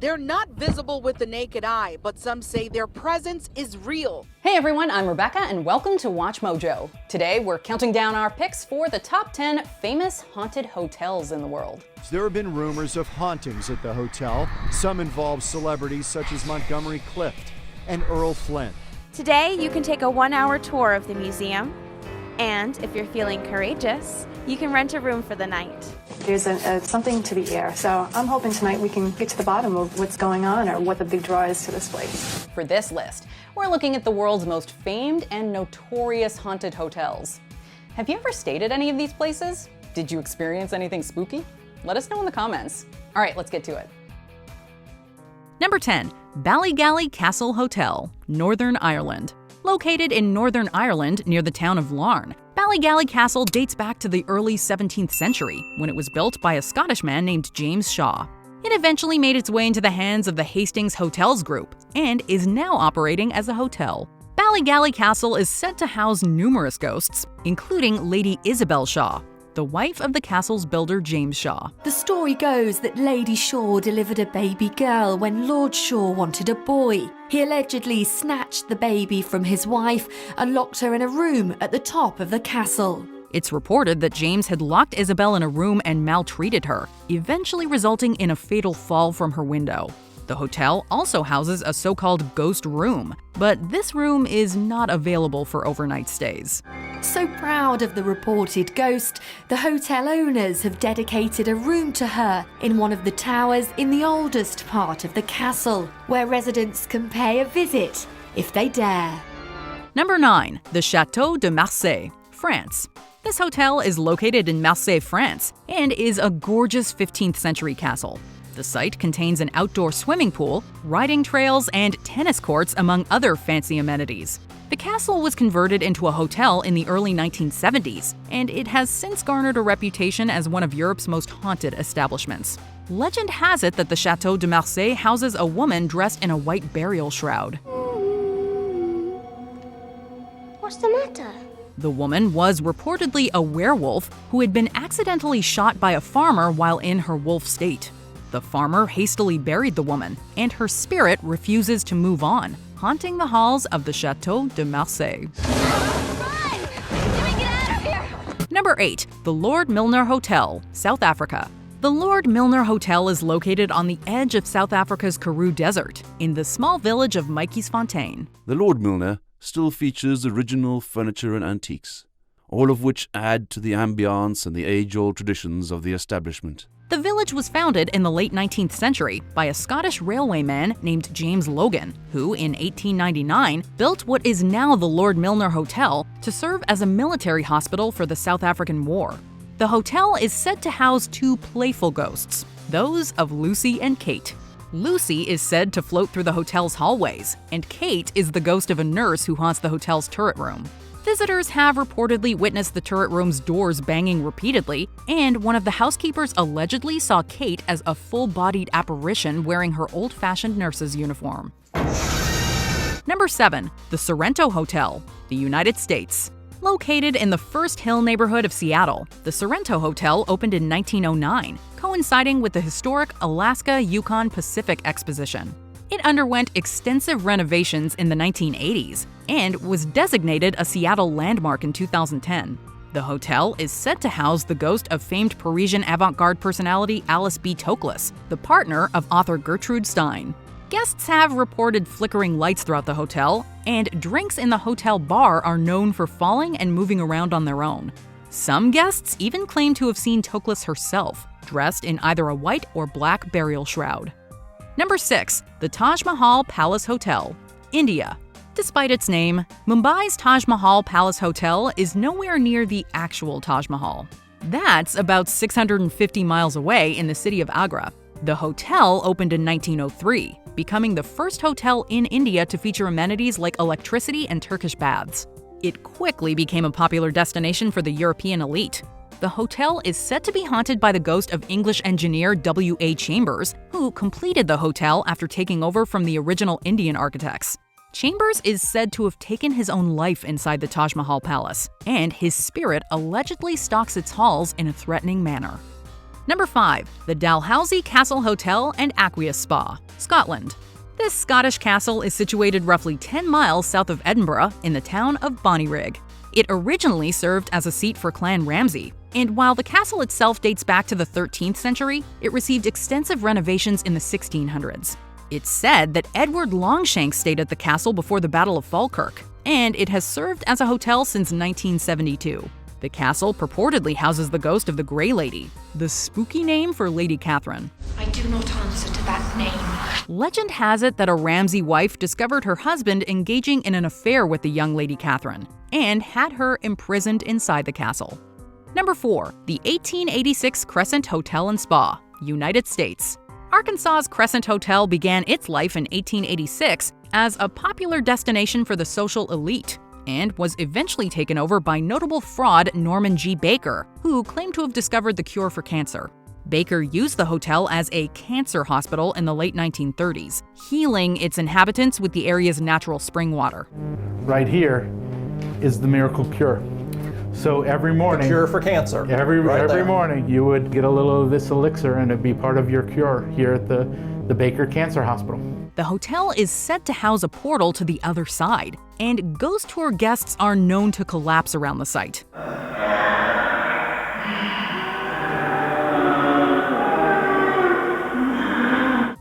They're not visible with the naked eye, but some say their presence is real. Hey everyone, I'm Rebecca and welcome to Watch Mojo. Today we're counting down our picks for the top 10 famous haunted hotels in the world. There have been rumors of hauntings at the hotel. Some involve celebrities such as Montgomery Clift and Earl Flynn. Today you can take a 1-hour tour of the museum, and if you're feeling courageous, you can rent a room for the night. There's something to the air, so I'm hoping tonight we can get to the bottom of what's going on or what the big draw is to this place. For this list, we're looking at the world's most famed and notorious haunted hotels. Have you ever stayed at any of these places? Did you experience anything spooky? Let us know in the comments. All right, let's get to it. Number 10. Ballygally Castle Hotel, Northern Ireland. Located in Northern Ireland near the town of Larne, Ballygally Castle dates back to the early 17th century, when it was built by a Scottish man named James Shaw. It eventually made its way into the hands of the Hastings Hotels Group, and is now operating as a hotel. Ballygally Castle is said to house numerous ghosts, including Lady Isabel Shaw, the wife of the castle's builder James Shaw. The story goes that Lady Shaw delivered a baby girl when Lord Shaw wanted a boy. He allegedly snatched the baby from his wife and locked her in a room at the top of the castle. It's reported that James had locked Isabel in a room and maltreated her, eventually resulting in a fatal fall from her window. The hotel also houses a so-called ghost room, but this room is not available for overnight stays. So proud of the reported ghost, the hotel owners have dedicated a room to her in one of the towers in the oldest part of the castle, where residents can pay a visit if they dare. Number 9. The Chateau de Marseille, France. This hotel is located in Marseille, France, and is a gorgeous 15th century castle. The site contains an outdoor swimming pool, riding trails, and tennis courts, among other fancy amenities. The castle was converted into a hotel in the early 1970s, and it has since garnered a reputation as one of Europe's most haunted establishments. Legend has it that the Chateau de Marseille houses a woman dressed in a white burial shroud. What's the matter? The woman was reportedly a werewolf who had been accidentally shot by a farmer while in her wolf state. The farmer hastily buried the woman, and her spirit refuses to move on, haunting the halls of the Chateau de Marseille. Run! Let me get out of here! Number 8. The Lord Milner Hotel, South Africa. The Lord Milner Hotel is located on the edge of South Africa's Karoo Desert, in the small village of Mitjiesfontein. The Lord Milner still features original furniture and antiques, all of which add to the ambiance and the age-old traditions of the establishment. The village was founded in the late 19th century by a Scottish railwayman named James Logan, who in 1899 built what is now the Lord Milner Hotel to serve as a military hospital for the South African War. The hotel is said to house two playful ghosts, those of Lucy and Kate. Lucy is said to float through the hotel's hallways, and Kate is the ghost of a nurse who haunts the hotel's turret room. Visitors have reportedly witnessed the turret room's doors banging repeatedly, and one of the housekeepers allegedly saw Kate as a full-bodied apparition wearing her old-fashioned nurse's uniform. Number 7. The Sorrento Hotel, the United States. Located in the First Hill neighborhood of Seattle, the Sorrento Hotel opened in 1909, coinciding with the historic Alaska-Yukon Pacific Exposition. It underwent extensive renovations in the 1980s and was designated a Seattle landmark in 2010. The hotel is said to house the ghost of famed Parisian avant-garde personality Alice B. Toklas, the partner of author Gertrude Stein. Guests have reported flickering lights throughout the hotel, and drinks in the hotel bar are known for falling and moving around on their own. Some guests even claim to have seen Toklas herself, dressed in either a white or black burial shroud. Number 6. The Taj Mahal Palace Hotel, India. Despite its name, Mumbai's Taj Mahal Palace Hotel is nowhere near the actual Taj Mahal. That's about 650 miles away in the city of Agra. The hotel opened in 1903, becoming the first hotel in India to feature amenities like electricity and Turkish baths. It quickly became a popular destination for the European elite. The hotel is said to be haunted by the ghost of English engineer W.A. Chambers, who completed the hotel after taking over from the original Indian architects. Chambers is said to have taken his own life inside the Taj Mahal Palace, and his spirit allegedly stalks its halls in a threatening manner. Number 5. The Dalhousie Castle Hotel and Aqueous Spa, Scotland. This Scottish castle is situated roughly 10 miles south of Edinburgh in the town of Bonnyrigg. It originally served as a seat for Clan Ramsay, and while the castle itself dates back to the 13th century, it received extensive renovations in the 1600s. It's said that Edward Longshanks stayed at the castle before the Battle of Falkirk, and it has served as a hotel since 1972. The castle purportedly houses the ghost of the Grey Lady, the spooky name for Lady Catherine. I do not answer to that name. Legend has it that a Ramsay wife discovered her husband engaging in an affair with the young Lady Catherine and had her imprisoned inside the castle. Number 4. The 1886 Crescent Hotel and Spa, United States. Arkansas's Crescent Hotel began its life in 1886 as a popular destination for the social elite and was eventually taken over by notable fraud Norman G. Baker, who claimed to have discovered the cure for cancer. Baker used the hotel as a cancer hospital in the late 1930s, healing its inhabitants with the area's natural spring water. Right here is the miracle cure. So every morning, the cure for cancer. Every morning, you would get a little of this elixir, and it'd be part of your cure here at the Baker Cancer Hospital. The hotel is said to house a portal to the other side, and ghost tour guests are known to collapse around the site.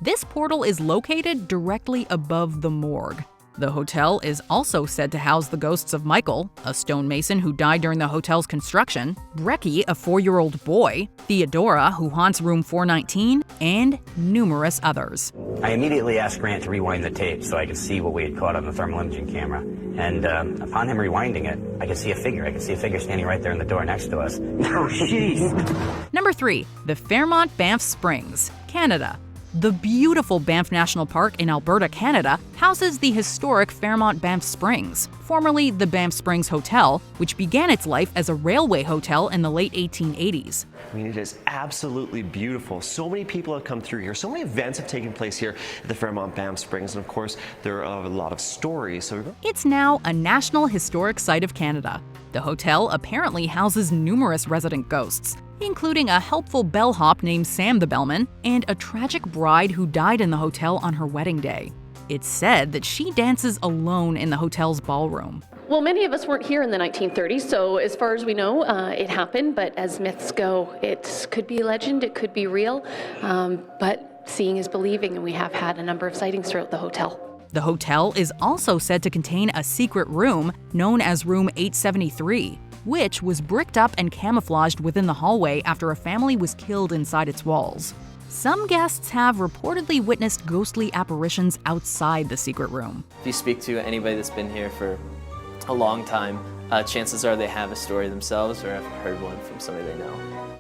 This portal is located directly above the morgue. The hotel is also said to house the ghosts of Michael, a stonemason who died during the hotel's construction, Brecky, a 4-year-old boy, Theodora, who haunts room 419, and numerous others. I immediately asked Grant to rewind the tape so I could see what we had caught on the thermal imaging camera. And upon him rewinding it, I could see a figure. I could see a figure standing right there in the door next to us. Oh, jeez. Number 3. The Fairmont Banff Springs, Canada. The beautiful Banff National Park in Alberta, Canada, houses the historic Fairmont Banff Springs, formerly the Banff Springs Hotel, which began its life as a railway hotel in the late 1880s. I mean, it is absolutely beautiful. So many people have come through here. So many events have taken place here at the Fairmont Banff Springs, and of course, there are a lot of stories. It's now a National Historic Site of Canada. The hotel apparently houses numerous resident ghosts, including a helpful bellhop named Sam the Bellman and a tragic bride who died in the hotel on her wedding day. It's said that she dances alone in the hotel's ballroom. Well, many of us weren't here in the 1930s, so as far as we know, it happened, but as myths go, it could be legend, it could be real, but seeing is believing, and we have had a number of sightings throughout the hotel. The hotel is also said to contain a secret room known as Room 873, which was bricked up and camouflaged within the hallway after a family was killed inside its walls. Some guests have reportedly witnessed ghostly apparitions outside the secret room. If you speak to anybody that's been here for a long time, chances are they have a story themselves or have heard one from somebody they know.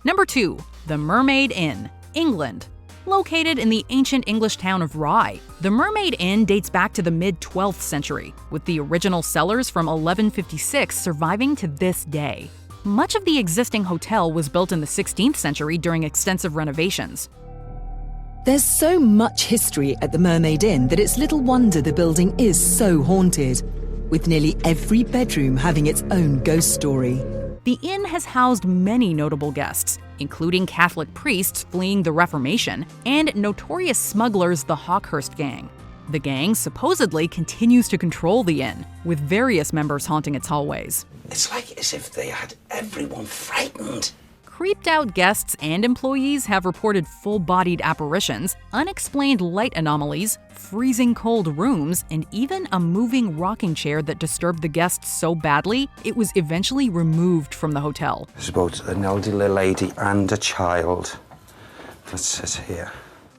Number 2. The Mermaid Inn, England. Located in the ancient English town of Rye, the Mermaid Inn dates back to the mid-12th century, with the original cellars from 1156 surviving to this day. Much of the existing hotel was built in the 16th century during extensive renovations. There's so much history at the Mermaid Inn that it's little wonder the building is so haunted, with nearly every bedroom having its own ghost story. The inn has housed many notable guests, including Catholic priests fleeing the Reformation and notorious smugglers the Hawkhurst Gang. The gang supposedly continues to control the inn, with various members haunting its hallways. It's like as if they had everyone frightened. Creeped out guests and employees have reported full-bodied apparitions, unexplained light anomalies, freezing cold rooms, and even a moving rocking chair that disturbed the guests so badly it was eventually removed from the hotel. There's both an elderly lady and a child. That says here.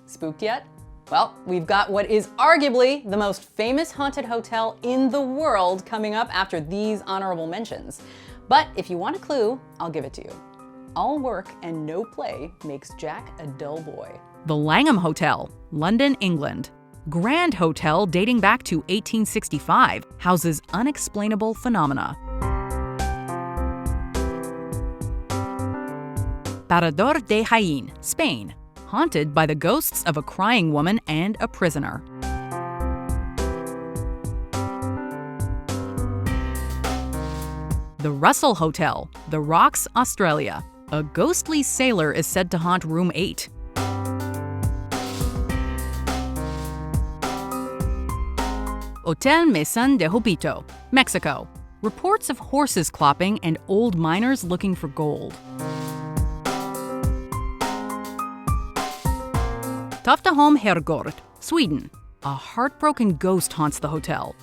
Spooked yet? Well, we've got what is arguably the most famous haunted hotel in the world coming up after these honorable mentions. But if you want a clue, I'll give it to you. All work and no play makes Jack a dull boy. The Langham Hotel, London, England. Grand Hotel dating back to 1865, houses unexplainable phenomena. Parador de Jaén, Spain, haunted by the ghosts of a crying woman and a prisoner. The Russell Hotel, The Rocks, Australia. A ghostly sailor is said to haunt room 8. Hotel Maison de Hobito, Mexico. Reports of horses clopping and old miners looking for gold. Toftaholm Herrgård, Sweden. A heartbroken ghost haunts the hotel.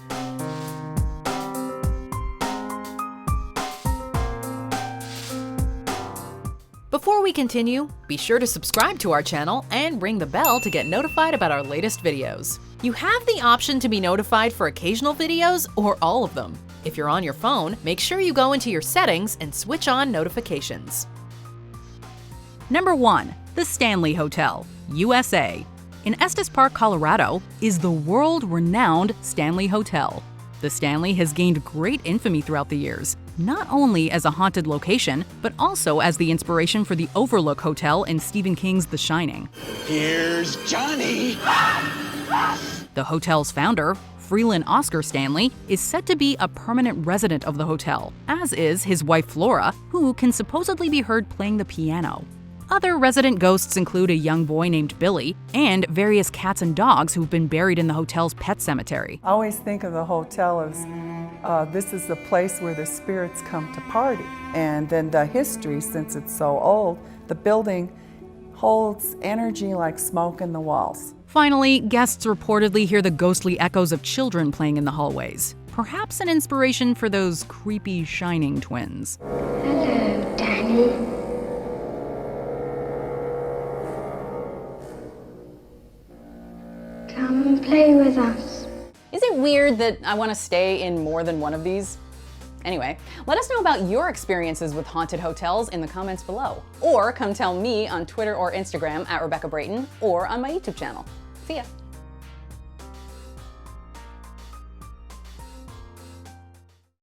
Before we continue, be sure to subscribe to our channel and ring the bell to get notified about our latest videos. You have the option to be notified for occasional videos or all of them. If you're on your phone, make sure you go into your settings and switch on notifications. Number 1. The Stanley Hotel, USA. In Estes Park, Colorado, is the world-renowned Stanley Hotel. The Stanley has gained great infamy throughout the years, not only as a haunted location, but also as the inspiration for the Overlook Hotel in Stephen King's The Shining. Here's Johnny! The hotel's founder, Freeland Oscar Stanley, is said to be a permanent resident of the hotel, as is his wife Flora, who can supposedly be heard playing the piano. Other resident ghosts include a young boy named Billy and various cats and dogs who've been buried in the hotel's pet cemetery. I always think of the hotel as this is the place where the spirits come to party. And then the history, since it's so old, the building holds energy like smoke in the walls. Finally, guests reportedly hear the ghostly echoes of children playing in the hallways. Perhaps an inspiration for those creepy Shining twins. Hello, Danny. Come and play with us. Is it weird that I want to stay in more than one of these? Anyway, let us know about your experiences with haunted hotels in the comments below. Or come tell me on Twitter or Instagram @Rebecca Brayton or on my YouTube channel. See ya.